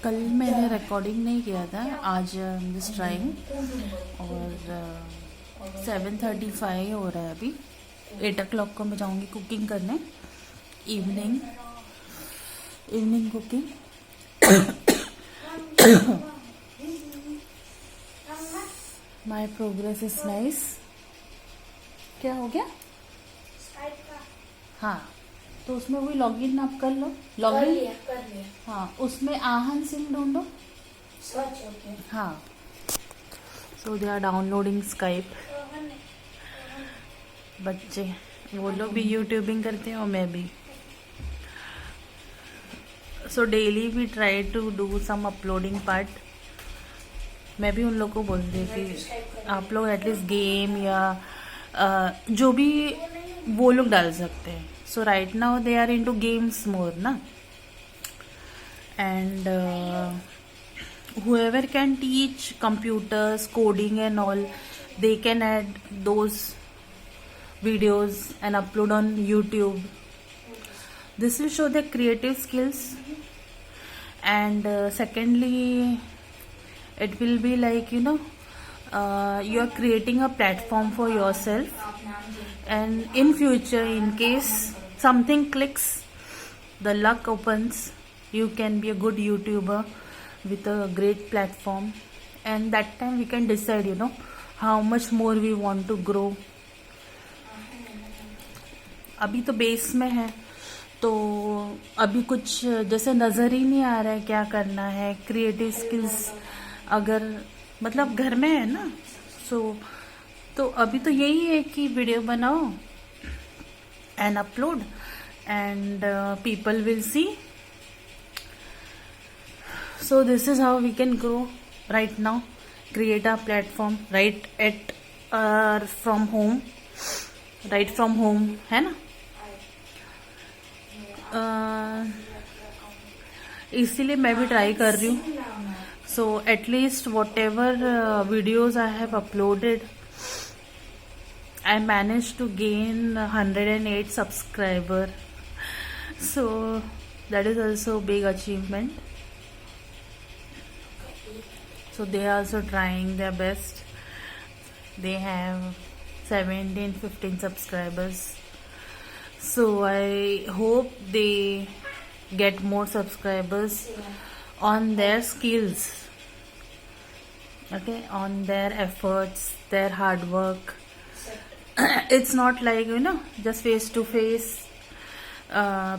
कल मैंने रिकॉर्डिंग नहीं किया था, आज जस्ट ट्राइंग। और 7:35 हो रहा है अभी। 8 o'clock को मैं जाऊँगी कुकिंग करने, evening cooking. My progress is nice. क्या हो गया? हाँ, तो उसमें वही लॉगिन आप कर लो। लॉगिन कर लिया। हाँ, उसमें आहन सिंह ढूंढो। हाँ, सो दे आर डाउनलोडिंग स्काइप। बच्चे वो लोग भी यूट्यूबिंग करते हैं और मैं भी। So daily we try to do some uploading part. मैं भी उन लोग को बोलती हूँ कि आप लोग एटलीस्ट गेम या जो भी वो लोग डाल सकते हैं। So right now they are into games more ना, and whoever can teach computers, coding and all, they can add those videos and upload on YouTube. This will show their creative skills, and secondly, it will be like, you are creating a platform for yourself, and in future, in case something clicks, the luck opens, you can be a good YouTuber with a great platform, and that time we can decide how much more we want to grow. अभी तो base में है, तो अभी कुछ जैसे नज़र ही नहीं आ रहा है क्या करना है। क्रिएटिव स्किल्स अगर मतलब घर में है ना, तो अभी तो यही है कि वीडियो बनाओ and upload, and people will see. So this is how we can grow right now, create a platform right from home, है ना. इसीलिए मैं भी ट्राई कर रही हूँ. So at least whatever videos I have uploaded, I managed to gain 108 subscriber. So that is also a big achievement. So they are also trying their best. They have 17-15 subscribers. So I hope they get more subscribers on their skills. Okay, on their efforts, their hard work. It's not like, just face to face.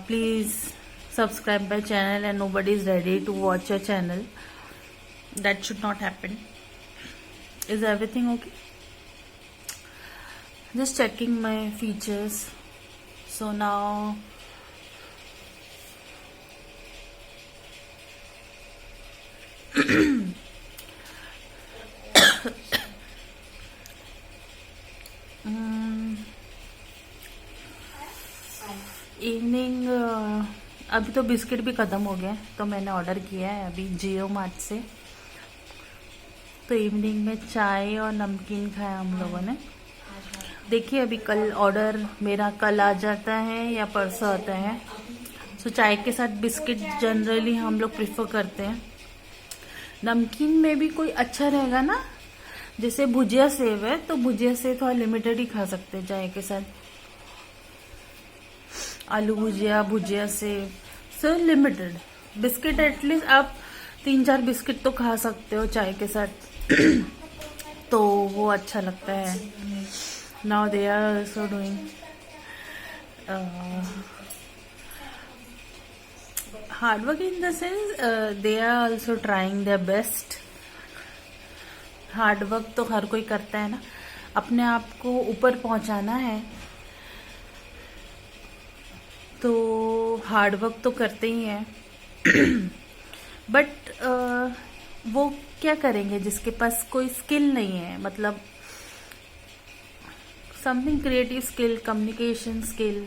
Please subscribe my channel and nobody is ready to watch your channel. That should not happen. Is everything okay? Just checking my features. So now evening अभी तो biscuit भी ख़त्म हो गए, तो मैंने order किया है अभी जियो मार्ट से. तो इवनिंग में चाय और नमकीन खाया हम लोगों ने. देखिए अभी कल ऑर्डर मेरा कल आ जाता है या परसों आता है. सो चाय के साथ बिस्किट जनरली हम लोग प्रेफर करते हैं. नमकीन में भी कोई अच्छा रहेगा ना, जैसे भुजिया सेव है, तो भुजिया सेव थोड़ा लिमिटेड ही खा सकते हैं चाय के साथ. आलू भुजिया सेव सो लिमिटेड. बिस्किट एटलीस्ट आप 3-4 बिस्किट तो खा सकते हो चाय के साथ. तो वो अच्छा लगता है. Now they are also doing hard work in the sense they are also trying their best. Hard work तो हर कोई करता है ना, अपने आप को ऊपर पहुंचाना है तो हार्ड वर्क तो करते ही हैं. बट वो क्या करेंगे जिसके पास कोई स्किल नहीं है, मतलब something creative skill, communication skill,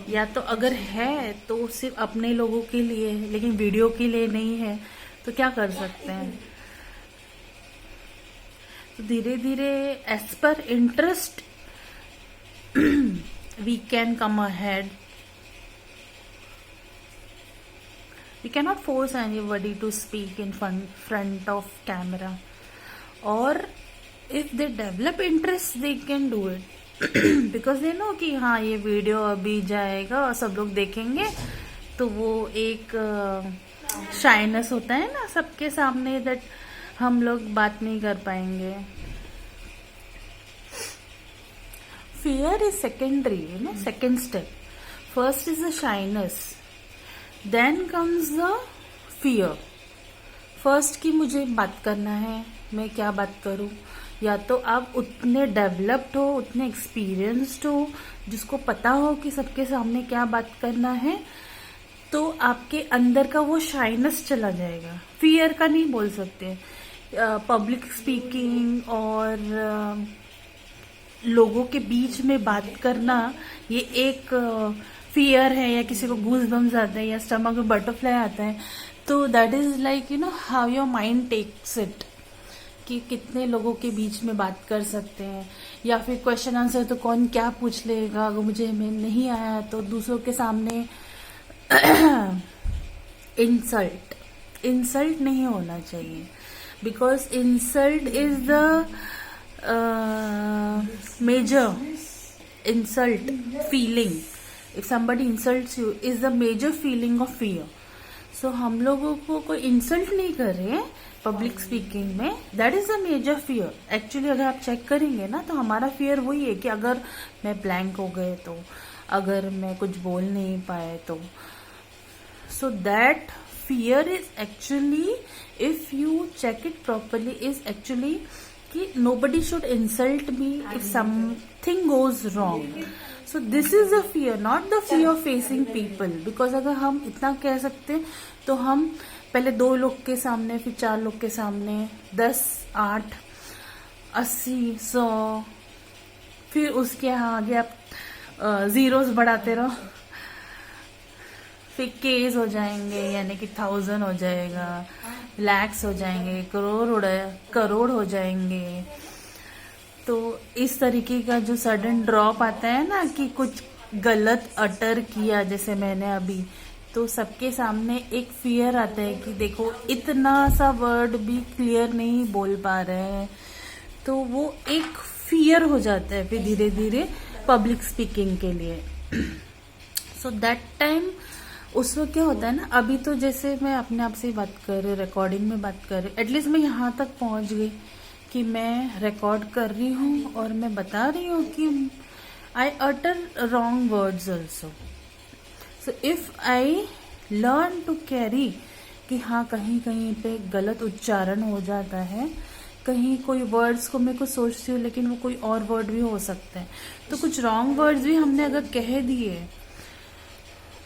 या तो अगर है तो सिर्फ अपने लोगों के लिए, लेकिन वीडियो के लिए नहीं है, तो क्या कर सकते हैं. तो धीरे धीरे as per interest we can come ahead. We cannot force anybody to speak in front of camera, or if they develop interest they can do it because they know कि हाँ ये वीडियो अभी जाएगा और सब लोग देखेंगे, तो वो एक शाइनेस होता है ना सबके सामने, दैट हम लोग बात नहीं कर पाएंगे. Fear is secondary, second step. First is the shyness, then comes the fear. First कि मुझे बात करना है, मैं क्या बात करूं. या तो आप उतने डेवलप्ड हो, उतने एक्सपीरियंस्ड हो, जिसको पता हो कि सबके सामने क्या बात करना है, तो आपके अंदर का वो शाइनेस चला जाएगा. फियर का नहीं बोल सकते. पब्लिक स्पीकिंग और लोगों के बीच में बात करना ये एक फियर है, या किसी को गूज बम्स आते हैं या स्टमक में बटरफ्लाई आता है, तो that is like how your mind takes it, कि कितने लोगों के बीच में बात कर सकते हैं. या फिर क्वेश्चन आंसर तो कौन क्या पूछ लेगा, अगर मुझे में नहीं आया तो दूसरों के सामने इंसल्ट नहीं होना चाहिए, because insult is the major insult feeling. If somebody insults you is the major feeling of fear. So हम लोगों को कोई इंसल्ट नहीं कर रहे हैं पब्लिक स्पीकिंग में, that is the major fear. Actually अगर आप चेक करेंगे ना, तो हमारा फियर वही है कि अगर मैं ब्लैंक हो गए तो, अगर मैं कुछ बोल नहीं पाए तो. So that fear is actually, if you check it properly, is actually कि nobody should insult me if something goes wrong. So this is the fear, not the fear of facing people. Because अगर हम इतना कह सकते तो हम पहले 2 लोग के सामने, फिर 4 लोग के सामने, 10, 8, 80, 100, फिर उसके आगे आप जीरोस बढ़ाते रहो, फिर केस हो जाएंगे, यानी कि 1000 हो जाएगा, लैक्स हो जाएंगे, करोड़ हो जाएंगे. तो इस तरीके का जो सडन ड्रॉप आता है ना, कि कुछ गलत अटर किया जैसे मैंने अभी, तो सबके सामने एक फियर आता है कि देखो इतना सा वर्ड भी क्लियर नहीं बोल पा रहे हैं, तो वो एक फियर हो जाता है फिर धीरे धीरे पब्लिक स्पीकिंग के लिए. सो दैट टाइम उस वक्त क्या होता है ना, अभी तो जैसे मैं अपने आप से बात कर रही हूँ, रिकॉर्डिंग में बात कर रही हूँ, एटलीस्ट मैं यहाँ तक पहुँच गई कि मैं रिकॉर्ड कर रही हूँ और मैं बता रही हूँ कि I utter wrong words also. So if I learn to carry कि हाँ कहीं कहीं पे गलत उच्चारण हो जाता है, कहीं कोई वर्ड्स को मैं कुछ सोचती हूँ लेकिन वो कोई और वर्ड भी हो सकते हैं, तो कुछ रॉन्ग वर्ड्स भी हमने अगर कह दिए,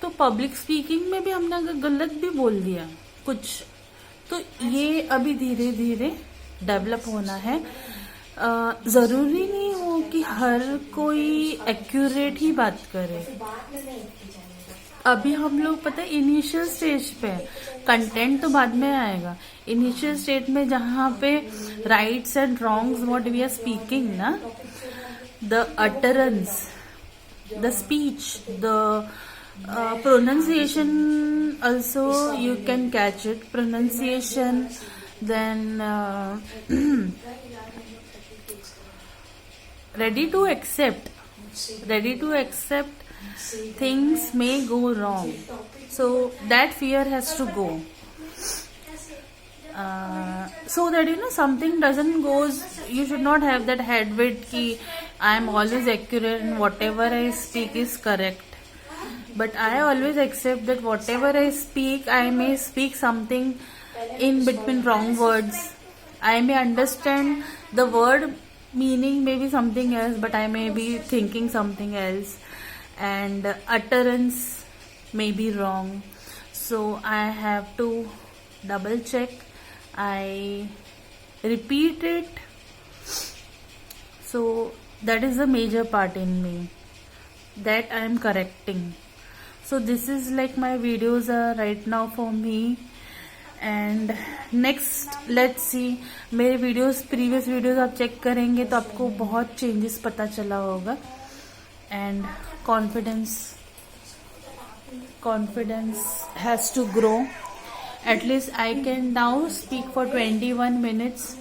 तो पब्लिक स्पीकिंग में भी हमने अगर गलत भी बोल दिया कुछ, तो ये अभी धीरे धीरे डेवलप होना है. जरूरी नहीं हो कि हर कोई एक्यूरेट ही बात करे. अभी हम लोग पता है इनिशियल स्टेज पे, कंटेंट तो बाद में आएगा. इनिशियल स्टेज में जहाँ पे rights and wrongs what we are speaking ना, the utterance, the speech, the pronunciation also you can catch it. Pronunciation, then ready to accept things may go wrong, so that fear has to go, so that something doesn't goes. You should not have that head weight ki I am always accurate and whatever I speak is correct. But I always accept that whatever I speak, I may speak something in between wrong words. I may understand the word meaning may be something else, but I may be thinking something else, and utterance may be wrong. So I have to double check. I repeat it. So that is the major part in me that I am correcting. So this is like my videos are right now for me, and next let's see. मेरे videos, previous videos आप check करेंगे तो आपको बहुत changes पता चला होगा. And confidence has to grow. At least I can now speak for 21 minutes,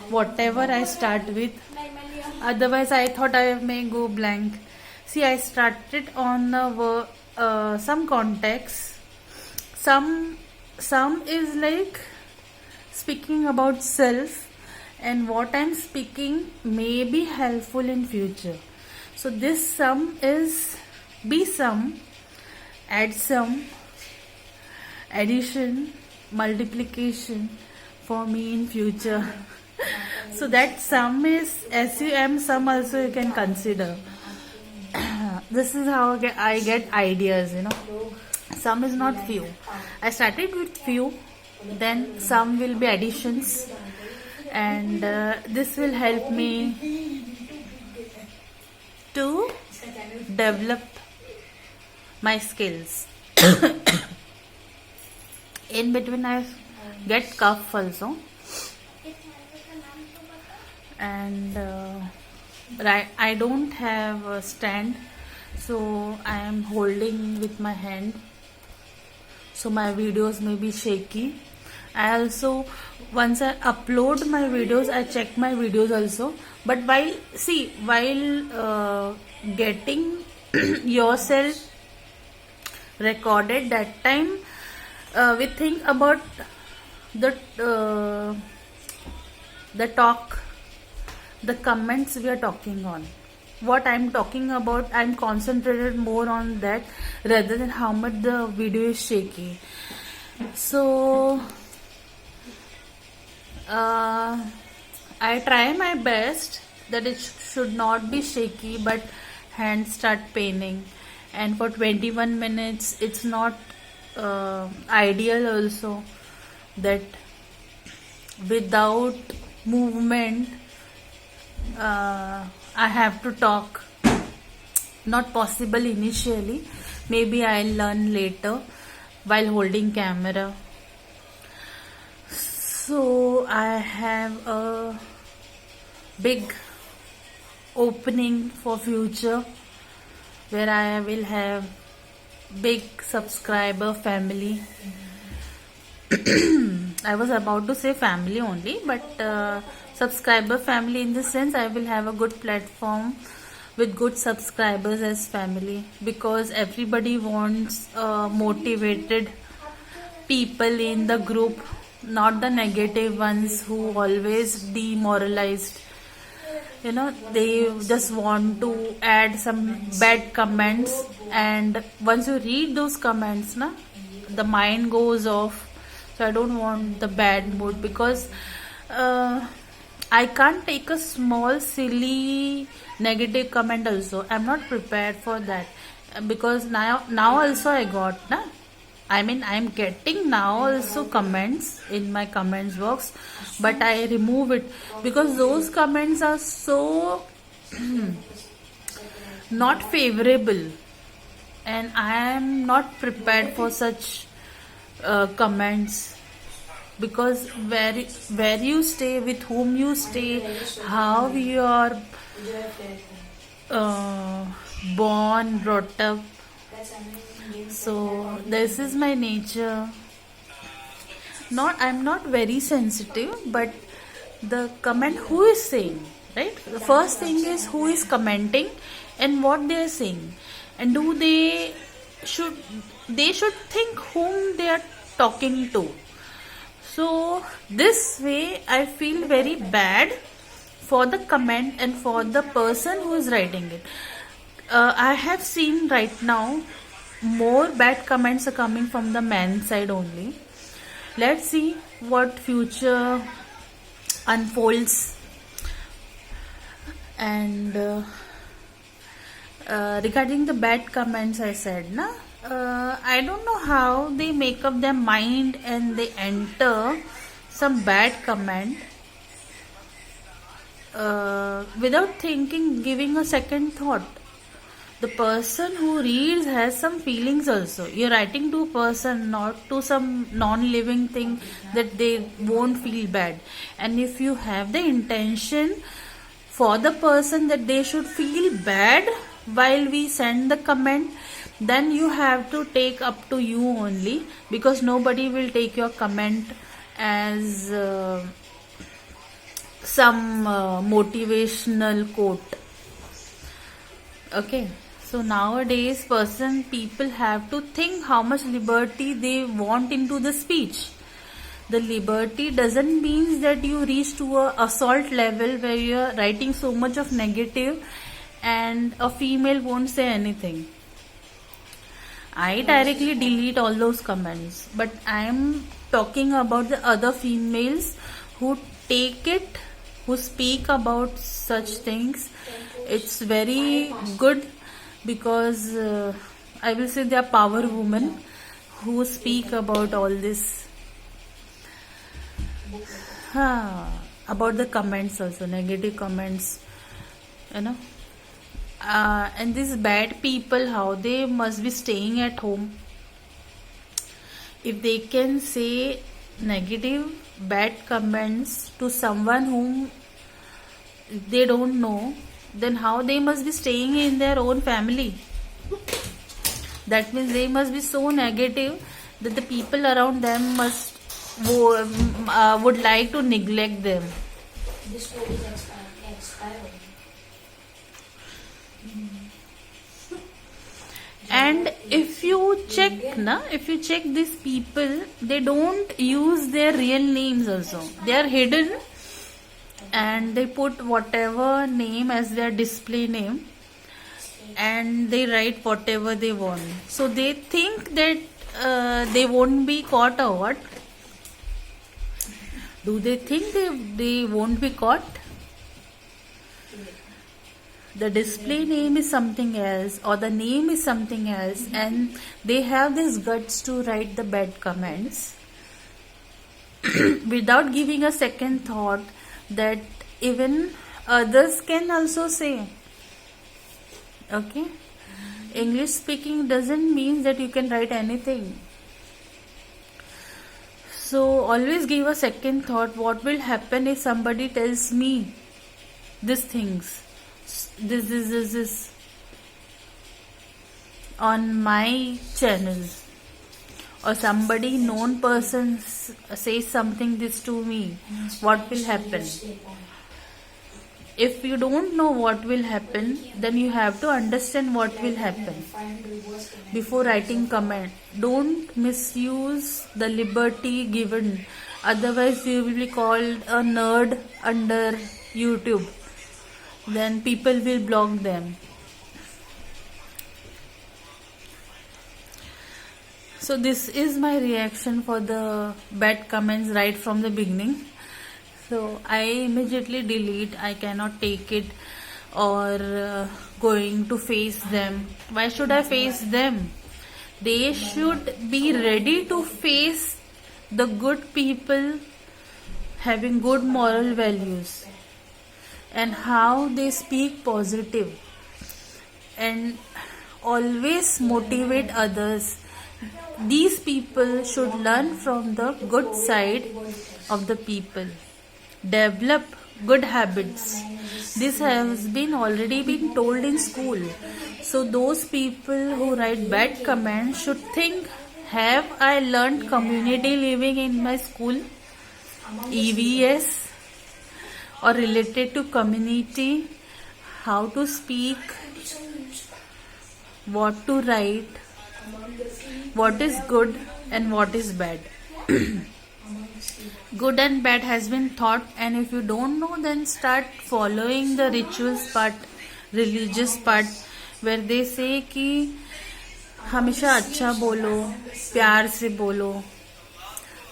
whatever I start with. Otherwise, I thought I may go blank. See, I started on some context. Some is like speaking about self, and what I'm speaking may be helpful in future. So this sum is be sum, add sum, addition, multiplication for me in future. So that sum is SUM sum also you can consider. This is how I get ideas, Sum is not few. I started with few, then some will be additions, and this will help me to develop my skills. In between I get cough also, and I don't have a stand, so I am holding with my hand, so my videos may be shaky. I also, once I upload my videos, I check my videos also. But while getting yourself recorded, that time we think about the talk, the comments we are talking on. What I'm talking about, I'm concentrated more on that rather than how much the video is shaky. So I try my best that it should not be shaky, but hands start paining, and for 21 minutes it's not ideal also that without movement I have to talk. Not possible initially, maybe I'll learn later while holding camera. So I have a big opening for future where I will have big subscriber family. I was about to say family only, but subscriber family in the sense I will have a good platform with good subscribers as family, because everybody wants motivated people in the group, not the negative ones who always demoralized. They just want to add some bad comments, and once you read those comments, the mind goes off. So I don't want the bad mood, because I can't take a small silly negative comment also. I'm not prepared for that, because now also I got I'm getting now also comments in my comments box, but I remove it because those comments are so not favorable, and I am not prepared for such comments, because where you stay, with whom you stay, how you are born, brought up. So this is my nature. I'm not very sensitive, but the comment who is saying, right? The first thing is who is commenting and what they are saying, and they should think whom they are talking to. So this way I feel very bad for the comment and for the person who is writing it. I have seen right now more bad comments are coming from the man side only. Let's see what future unfolds. And regarding the bad comments, I said, I don't know how they make up their mind and they enter some bad comment without thinking, giving a second thought. The person who reads has some feelings also. You're writing to a person, not to some non-living thing that they won't feel bad. And if you have the intention for the person that they should feel bad while we send the comment, then you have to take up to you only, because nobody will take your comment as some motivational quote. Okay, so nowadays people have to think how much liberty they want into the speech. The liberty doesn't mean that you reach to a assault level where you are writing so much of negative and a female won't say anything. I directly delete all those comments, but I am talking about the other females who take it, who speak about such things. It's very good, because I will say they are power women who speak about all this. About the comments also, negative comments, and these bad people, how they must be staying at home. If they can say negative, bad comments to someone whom they don't know, then how they must be staying in their own family? That means they must be so negative that the people around them would like to neglect them. This code is expired. And if you check these people, they don't use their real names also. They are hidden and they put whatever name as their display name, and they write whatever they want. So they think that they won't be caught, or what? Do they think they won't be caught? The display name is something else, or the name is something else, and they have this guts to write the bad comments without giving a second thought that even others can also say. Okay? English speaking doesn't mean that you can write anything. So always give a second thought, what will happen if somebody tells me these things, this on my channel, or somebody known person says something this to me, what will happen? If you don't know what will happen, then you have to understand what will happen before writing comment. Don't misuse the liberty given, otherwise you will be called a nerd under YouTube. Then people will block them. So this is my reaction for the bad comments right from the beginning. So I immediately delete. I cannot take it, or going to face them. Why should I face them? They should be ready to face the good people having good moral values, and how they speak positive and always motivate others. These people should learn from the good side of the people, develop good habits. This has already been told in school. So those people who write bad comments should think, have I learned community living in my school, EVS, or related to community, how to speak, what to write, what is good and what is bad. Good and bad has been taught, and if you don't know, then start following the rituals part, religious part, where they say कि हमेशा अच्छा बोलो, प्यार से बोलो.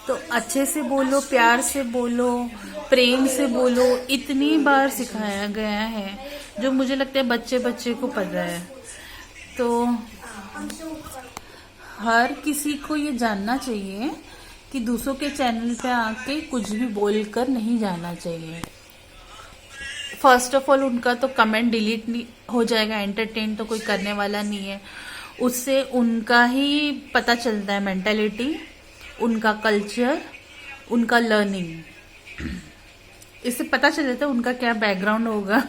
तो अच्छे से बोलो, प्यार से बोलो, प्रेम से बोलो, इतनी बार सिखाया गया है जो मुझे लगता है बच्चे को पता है. तो हर किसी को ये जानना चाहिए कि दूसरों के चैनल पे आके कुछ भी बोलकर नहीं जाना चाहिए. फर्स्ट ऑफ ऑल उनका तो कमेंट डिलीट हो जाएगा, एंटरटेन तो कोई करने वाला नहीं है. उससे उनका ही पता चलता है मेंटालिटी, उनका कल्चर, उनका लर्निंग. इससे पता चल जाता है उनका क्या बैकग्राउंड होगा.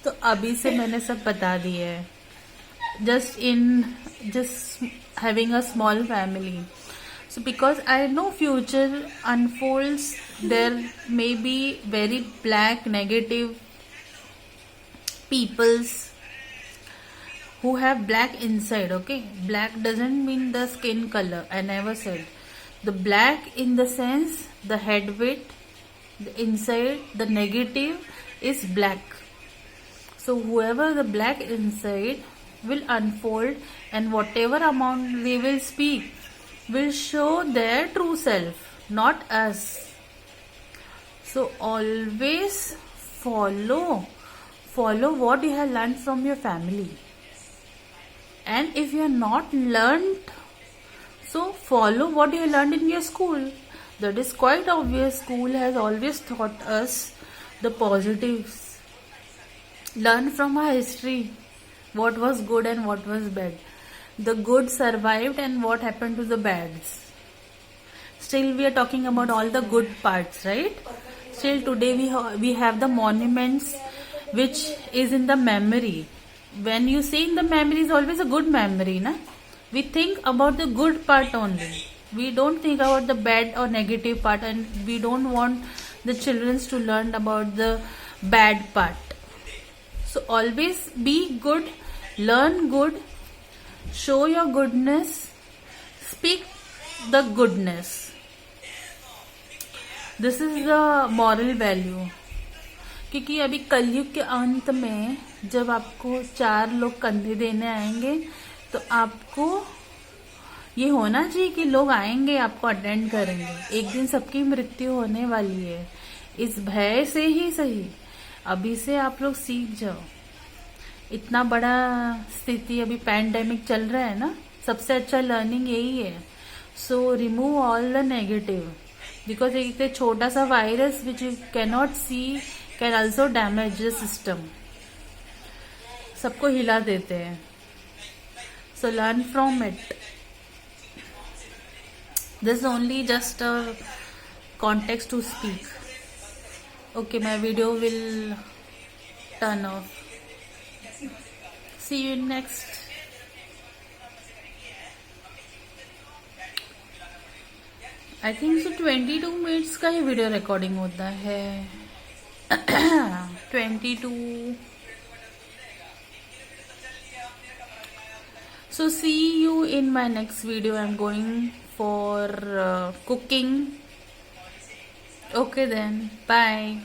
तो अभी से मैंने सब बता दिया है. just having a small family. So because I know future unfolds, there may be very black negative peoples who have black inside. Okay, black doesn't mean the skin color. I never said the black in the sense the head weight, the inside, the negative is black. So whoever the black inside will unfold, and whatever amount they will speak will show their true self, not us. So always follow what you have learned from your family. And if you have not learned, so follow what you learned in your school. That is quite obvious. School has always taught us the positives. Learn from our history what was good and what was bad. The good survived and what happened to the bads. Still we are talking about all the good parts, right? Still today we have the monuments which is in the memory. When you say in the memory is always a good memory, na? We think about the good part only. We don't think about the bad or negative part, and we don't want the children to learn about the bad part. So always be good, learn good, show your goodness, speak the goodness. This is the moral value. क्योंकि अभी कलयुग के अंत में जब आपको 4 लोग कंधे देने आएंगे, तो आपको ये होना चाहिए कि लोग आएंगे, आपको अटेंड करेंगे. एक दिन सबकी मृत्यु होने वाली है. इस भय से ही सही अभी से आप लोग सीख जाओ. इतना बड़ा स्थिति अभी पैंडेमिक चल रहा है ना, सबसे अच्छा लर्निंग यही है. So remove all the negative, because एक छोटा सा virus which you cannot see can also damage the system. सबको हिला देते हैं. So learn from it. This only just a context to speak. Okay, my video will turn off. See you in next. I think so 22 minutes का ही video recording होता है. 22. So see you in my next video. I'm going for cooking. Okay then, bye.